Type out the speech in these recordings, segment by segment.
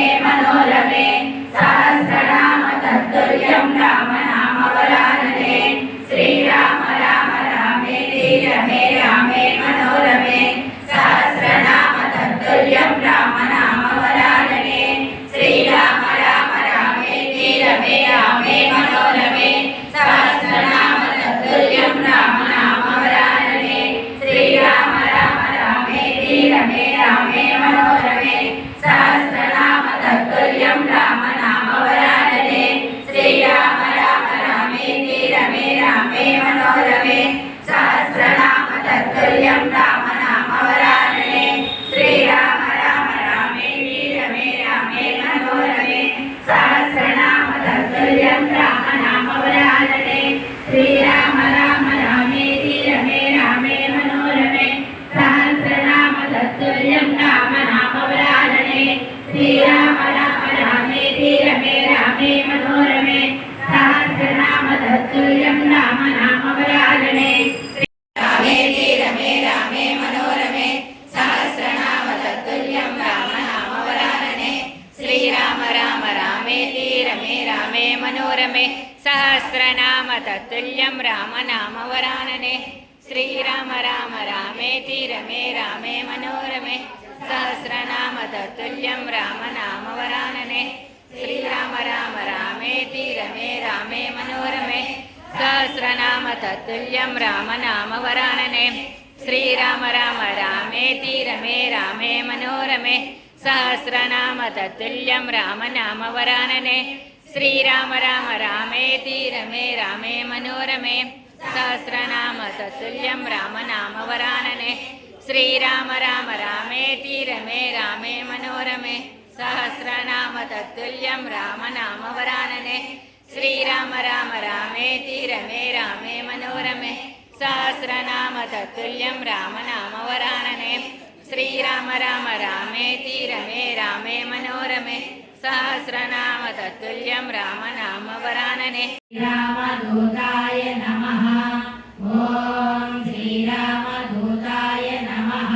रामे मनोरमे सहस्रनाम तत्तुल्यं राम नाम वरानने श्रीराम राम रामेति रमे रामे मनोरमे सहस्रनाम तत्तुल्यं राम नाम वरानने श्रीराम राम रामेति रमे रामे मनोरमे सहस्रनाम तत्तुल्यं राम नाम वरानने श्रीराम राम रामेति रमे रामे मनोरमे सहस्रनाम तत्तुल्यं राम नाम वरानने श्रीराम राम रामेति रमे रामे मनोरमे सहस्रनाम तत्तुल्यं राम नाम वरानने श्रीराम राम रामेति रमे रामे मनोरमे सहस्रनाम तत्तुल्यं राम नाम वरानने श्रीराम राम रामेति रमे रामे मनोरमे सहस्रनाम तत्तुल्यं राम नाम वरानने श्रीराम राम रामेति रमे रामे मनोरमे सहस्रनाम तत्तुल्यं राम नाम वरानने रामेति रमे रामे मनोरमे सहस्रनाम तत्तुल्यं राम नाम वरानने श्रीराम राम रामेति रमे रामे मनोरमे सहस्रनाम तत्तुल्यं राम नाम वरानने श्रीराम राम रामेति रमे रामे मनोरमे सहस्रनाम तत्तुल्यं राम नाम वरानने श्रीराम राम रामेति रमे रामे मनोरमे सहस्रनाम तत्तुल्यं राम नाम वरानने श्रीराम राम रामेति रमे रामे मनोरमे सहस्रनाम तत्तुल्यं राम नाम वरानने श्रीराम राम रामेति रमे रामे मनोरमे सहस्रनाम तत्तुल्यं राम नाम वरानने श्रीराम राम रामेति रमे रामे मनोरमे सहस्रनाम तत्तुल्यं राम नाम वरानने श्रीराम राम रामेति रमे रामे मनोरमे सहस्रनाम तत्तुल्यं राम नाम वरानने श्रीराम राम रामेति रमे रामे मनोरमे सहस्रनाम तत्तुल्यं राम नाम वरानने श्रीरामदूताय नमः। ॐ श्रीरामदूताय नमः।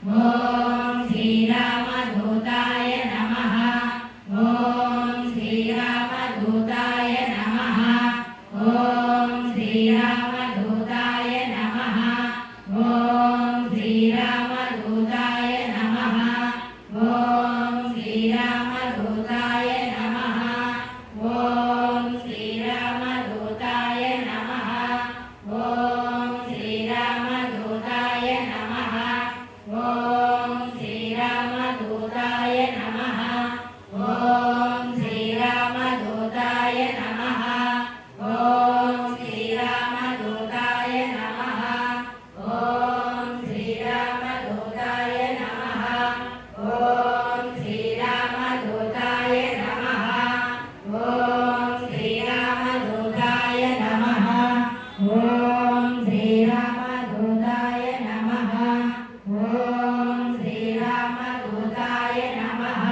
ॐ श्रीरामदूताय नमः। ॐ श्रीरामदूताय नमः। ॐ श्रीरामदूताय नमः। ॐ श्रीरामदूताय नमः। ॐ श्रीरामदूताय नमः। ॐ श्रीरामदूताय नमः। ॐ श्रीरामदूताय नमः। ॐ श्रीरामदूताय नमः। ॐ श्रीरामदूताय नमः। ॐ श्रीरामदूताय नमः। ॐ श्रीरामदूताय नमः। ॐ श्रीरामदूताय नमः। ॐ श्रीरामदूताय नमः। ॐ श्रीरामदूताय नमः। ॐ श्रीरामदूताय नमः।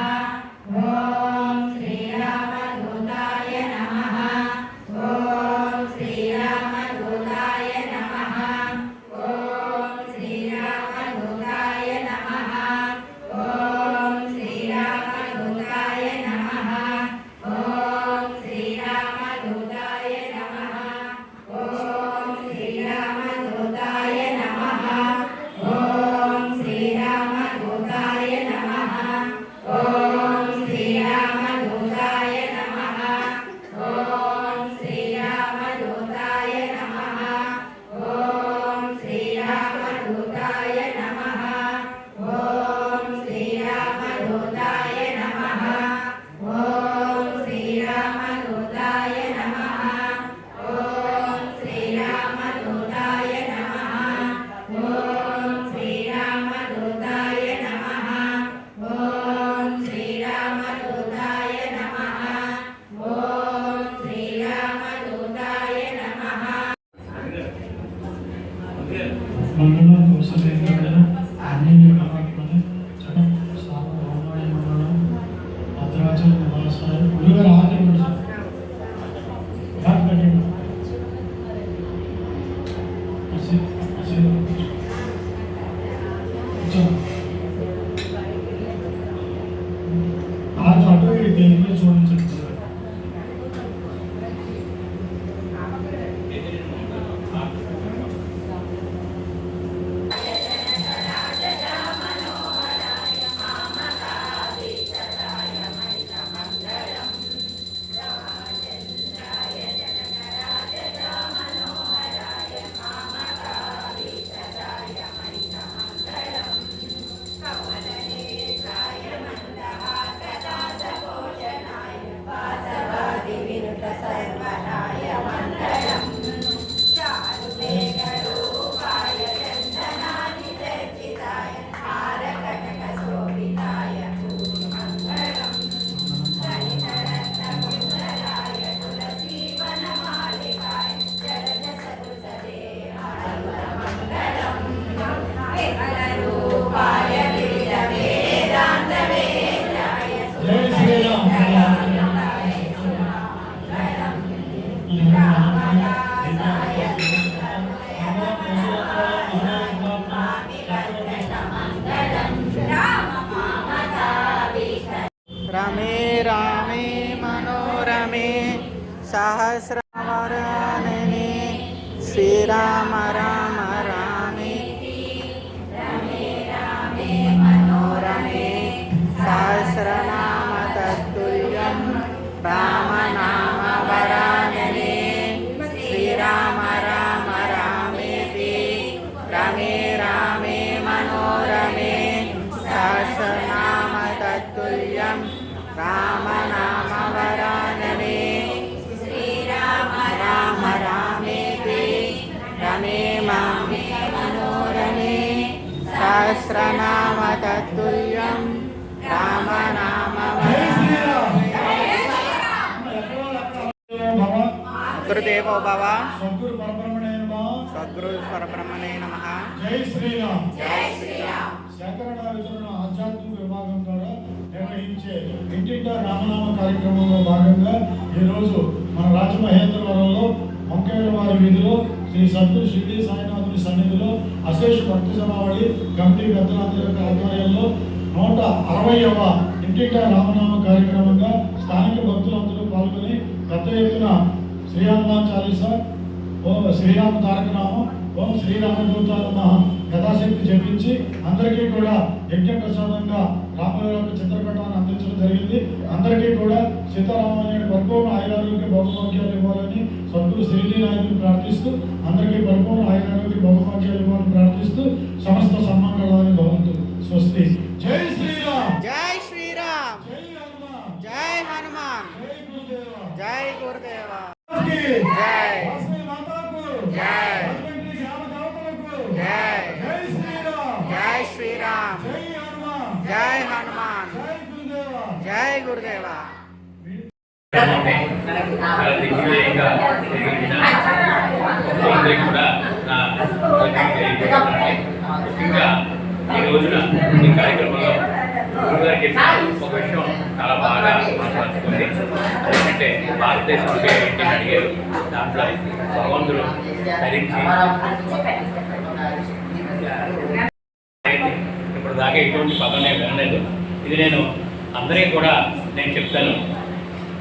रमे रामे मनोरमे सहस्रवदने श्रीराम राम रामेति रमे रामे मनोरमे सहस्रनाम तत्तुल्यं राम नाम वरानने श्रीराम राम रामेति रमे रामे मनोरमे सहस्रनाम तत्तुल्यं राम नाम वरानने श्रीराम राम रामेति रमे मामे मनोरमे सहस्रनाम तत्तुल्यं राम नाम गुरुदेवो भव सद्गुरु परब्रह्मणे नमः జై శ్రీరామ్. జై శ్రీరామ్. శంకరణ వితరణ ఆధ్యాత్మిక విభాగం ద్వారా నిర్వహించే ఇంటింటా రామనామ కార్యక్రమంలో భాగంగా ఈరోజు మన రాజమహేంద్రవరంలో మంకేళ్ళ వారి వీధిలో శ్రీ సద్గురు షిరిడి సాయినాథుని సన్నిధిలో అశేష భక్తి సమావళి కమిటీ పెద్దలందరి యొక్క ఆధ్వర్యంలో 160వ ఇంటింటా రామనామ కార్యక్రమంగా స్థానిక భక్తులందరూ పాల్గొని పెద్ద ఎత్తున శ్రీ హనుమాన్ చాలీసా, ఓం శ్రీరామ తారక నామం, ఓం శ్రీరామదూతాయ నమః యథాశక్తి జపించి అందరికీ కూడా యజ్ఞ ప్రసాదంగా రాముల యొక్క చిత్రపటాన్ని అందించడం జరిగింది. అందరికీ కూడా సీతారామయ్య పరిపూర్ణ ఆయురారోగ్య భౌగభాగ్యాలు ఇవ్వాలని సద్గురు శ్రీజీ నాయకుని ప్రార్థిస్తూ అందరికీ పరిపూర్ణ ఆయురారోగ్య భౌగభాగ్యాలు ఇవ్వాలని ప్రార్థిస్తూ సమస్త సన్మంగళాన్ని భవంతు. స్వస్తి. జై శ్రీరామ్. जय श्री राम. జై హనుమాన్. जय हनुमान. జై గురుదేవ. जय गुरुदेव. జై. లక్ష్మీ మాతాకు జై. రాజమండ్రి గ్రామ దేవతలకు జై. జై శ్రీరామ్. जय श्री राम. జై హనుమాన్. जय हनुमान. జై గురుదేవ. जय गुरुदेव. చాలా దిగ్విజయంగా జరిగిన అందరికీ కూడా నా ముఖ్యంగా ఈ రోజున ఈ కార్యక్రమంలో గురుగారు చెప్పిన ఒక విషయం చాలా బాగా మనసుకుంది. ఎందుకంటే భారతదేశం అంటే ఏంటి అడిగారు. దాంట్లో భగవంతుడు ధరించి ఇప్పుడు దాకా ఎటువంటి పదం నేను వినలేదు. ఇది నేను అందరికీ కూడా నేను చెప్తాను.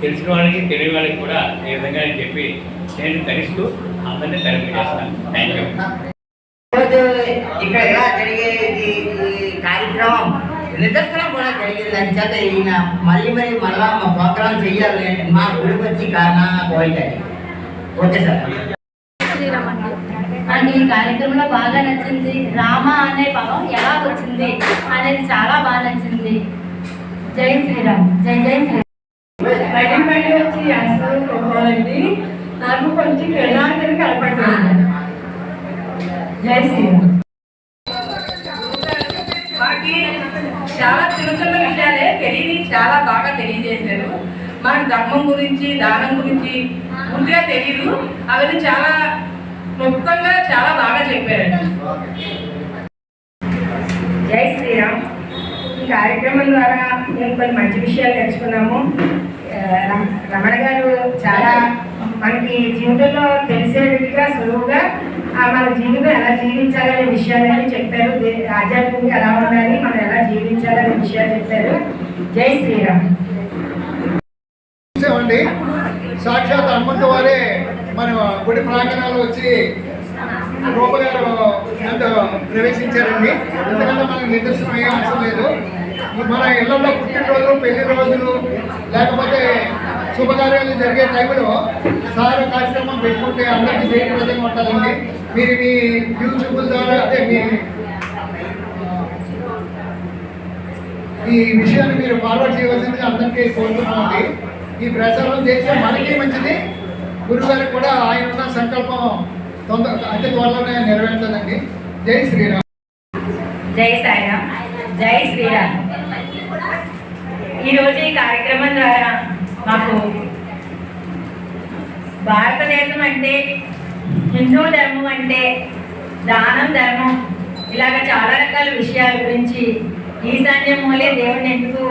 తెలిసిన వాళ్ళకి తెలియని వాళ్ళకి కూడా ఈ విధంగా నేను చెప్పి నేను ధరిస్తూ అందరినీ తరిపి చేస్తాను. Thank you. రోజు ఇక్కడ ఇలా జరిగే ఈ కార్యక్రమం నిదర్శనం కూడా జరిగింది. అని చేత ఈయన మళ్ళీ మళ్ళా మా ప్రోగ్రాం చెయ్యాలి మా గుడికి వచ్చి కారణం పోయింది. Okay sir. శ్రీరామ్ అండి ఈ కార్యక్రమంలో బాగా నచ్చింది. రామ అనే పదం ఎలా వచ్చింది అనేది చాలా బాగా నచ్చింది. జై శ్రీరామ్. జై జై శ్రీరామ్. మళ్ళీ మళ్ళీ వచ్చి అసలు పోవాలండి. నాకు కొంచెం ఎలాంటివి కనపడుతుంది. జై శ్రీరామ్. మాకి చాలా చిన్న చిన్న విషయాలే తెలియని చాలా బాగా తెలియజేశారు. మనకు ధర్మం గురించి దానం గురించి పూర్తిగా తెలియదు. అవన్నీ చాలా క్లుప్తంగా చాలా బాగా చెప్పారండి. జై శ్రీరామ్. ఈ కార్యక్రమం ద్వారా మేము కొన్ని మంచి విషయాలు నేర్చుకున్నాము. రమణ గారు చాలా మనకి జీవితంలో తెలిసేట్టుగా సులువుగా మన జీవితం ఎలా జీవించాలనే విషయాలని చెప్పారు. ఆధ్యాత్మికంగా ఎలా ఉండాలి, మనం ఎలా జీవించాలనే విషయాలు చెప్పారు. జై శ్రీరామ్. చూసామండి. సాక్షాత్ హనుమంత వారే మన గుడి ప్రాంగణాలు వచ్చి రూప గారు ప్రవేశించారండి. ఎందుకంటే మనకు నిదర్శనం అయ్యే అవసరం లేదు. మన ఇళ్లలో పుట్టినరోజులు, పెళ్లి రోజులు, లేకపోతే శుభకార్యాలు జరిగే టైంలో సార్ కార్యక్రమం పెట్టుకుంటే అందరికీ జయప్రదంగా ఉంటుందండి. మీరు మీ యూట్యూబ్ ద్వారా అదే ఈ విషయాన్ని మీరు ఫార్వర్డ్ చేయవలసిందిగా అందరికీ కోరుతున్నామండి. ఈ ప్రచారం చేస్తే మనకి మంచిది, గురుగారికి కూడా ఆయన ఉన్న సంకల్పం అతి త్వరలోనే నెరవేరుతుందండి. జై శ్రీరామ్. జై సాయిరామ్. జై శ్రీరామ్. ఈరోజు ఈ కార్యక్రమం ద్వారా మాకు భారతదేశం అంటే, హిందూ ధర్మం అంటే దానం, ధర్మం ఇలాగ చాలా రకాల విషయాల గురించి, ఈశాన్య మూలే దేవుడిని ఎందుకు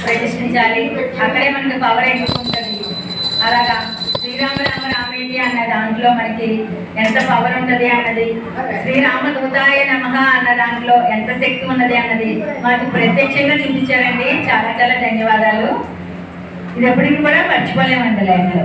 ప్రతిష్ఠించాలి, అక్కడే మనకు పవర్ ఎందుకు ఉంటుంది, అలాగా శ్రీరామ రామ రామే ఏంటి అన్న దాంట్లో మనకి ఎంత పవర్ ఉన్నది అన్నది, శ్రీరామదూతాయ నమః అన్న దాంట్లో ఎంత శక్తి ఉన్నది అన్నది మాకు ప్రత్యక్షంగా చూపించారండి. చాలా చాలా ధన్యవాదాలు. ఇది ఎప్పటికీ కూడా మర్చిపోలేమండి లైఫ్లో.